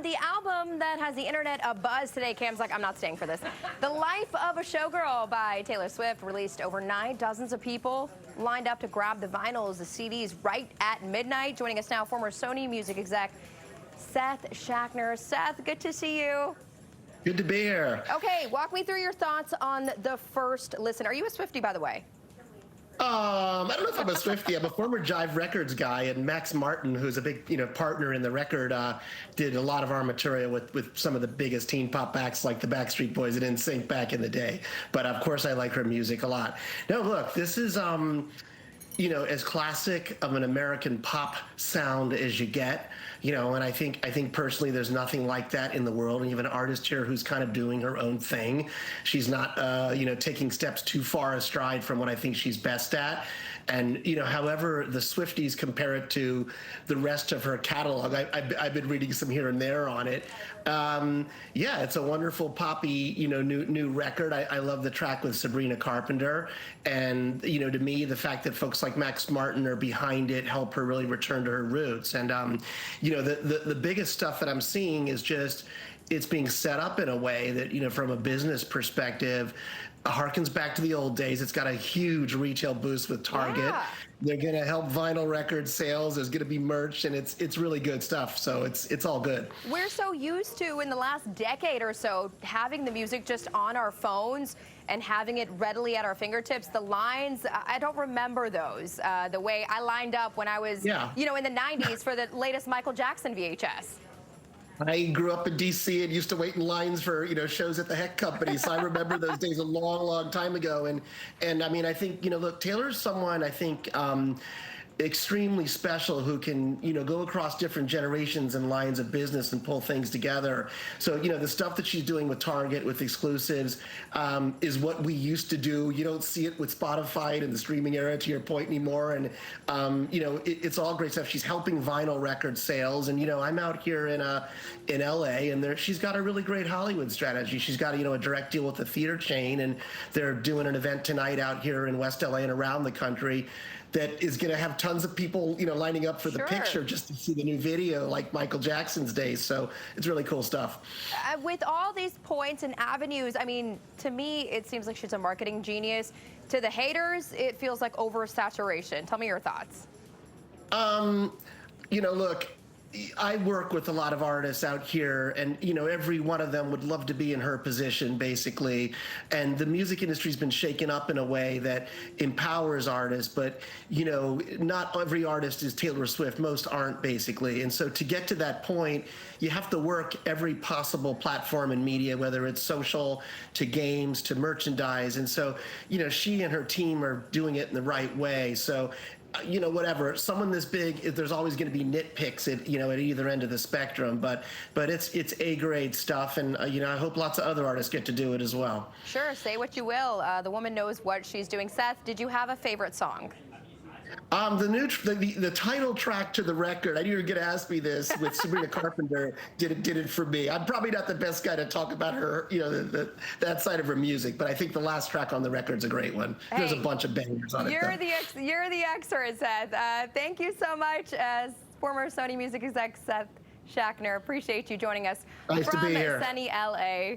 the album that has the internet abuzz today, Cam's like, I'm not staying for this. The Life of a Showgirl by Taylor Swift released overnight. Dozens of people lined up to grab the vinyls, the CDs right at midnight. Joining us now, former Sony music exec Seth Schachner. Seth, good to see you. Good to be here. Okay, walk me through your thoughts on the first listen. Are you a Swiftie, by the way? I don't know if I'm a Swiftie. I'm a former Jive Records guy, and Max Martin, who's a big, partner in the record, did a lot of our material with some of the biggest teen pop acts like the Backstreet Boys and NSYNC back in the day. But of course, I like her music a lot. No, look, this is, as classic of an American pop sound as you get. And I think personally there's nothing like that in the world. And you have an artist here who's kind of doing her own thing. She's not, taking steps too far astride from what I think she's best at. And, however the Swifties compare it to the rest of her catalog, I've been reading some here and there on it. Yeah, it's a wonderful poppy, new record. I love the track with Sabrina Carpenter. And, to me, the fact that folks like Max Martin are behind it help her really return to her roots. And, the biggest stuff that I'm seeing is just it's being set up in a way that, from a business perspective, harkens back to the old days. It's got a huge retail boost with Target. Yeah. They're going to help vinyl record sales. There's going to be merch, and it's really good stuff. So it's all good. We're so used to, in the last decade or so, having the music just on our phones and having it readily at our fingertips. The lines, I don't remember those the way I lined up when I was, in the 90s for the latest Michael Jackson VHS. I grew up in D.C. and used to wait in lines for, shows at the Heck Company. So I remember those days a long, long time ago. And I mean, I think, look, Taylor's someone, I think, extremely special who can, go across different generations and lines of business and pull things together. So, the stuff that she's doing with Target, with exclusives, is what we used to do. You don't see it with Spotify and the streaming era, to your point, anymore. And, it's all great stuff. She's helping vinyl record sales. And, I'm out here in LA, and she's got a really great Hollywood strategy. She's got, a direct deal with the theater chain, and they're doing an event tonight out here in West LA and around the country that is going to have tons of people, lining up for the picture just to see the new video, like Michael Jackson's days. So it's really cool stuff. With all these points and avenues, I mean, to me, it seems like she's a marketing genius. To the haters, it feels like oversaturation. Tell me your thoughts. Look, I work with a lot of artists out here, and every one of them would love to be in her position, basically. And the music industry's been shaken up in a way that empowers artists, but not every artist is Taylor Swift. Most aren't, basically. And so to get to that point, you have to work every possible platform in media, whether it's social, to games, to merchandise. And so she and her team are doing it in the right way. So whatever, someone this big, there's always going to be nitpicks at, at either end of the spectrum, but it's A-grade stuff, and, I hope lots of other artists get to do it as well. Sure, say what you will. The woman knows what she's doing. Seth, did you have a favorite song? The title track to the record, I knew you were going to ask me this, with Sabrina Carpenter, did it for me. I'm probably not the best guy to talk about her, that side of her music, but I think the last track on the record's a great one. Hey, there's a bunch of bangers on it. You're the expert, Seth. Thank you so much, as former Sony music exec Seth Schachner. Appreciate you joining us nice from to be here. sunny LA.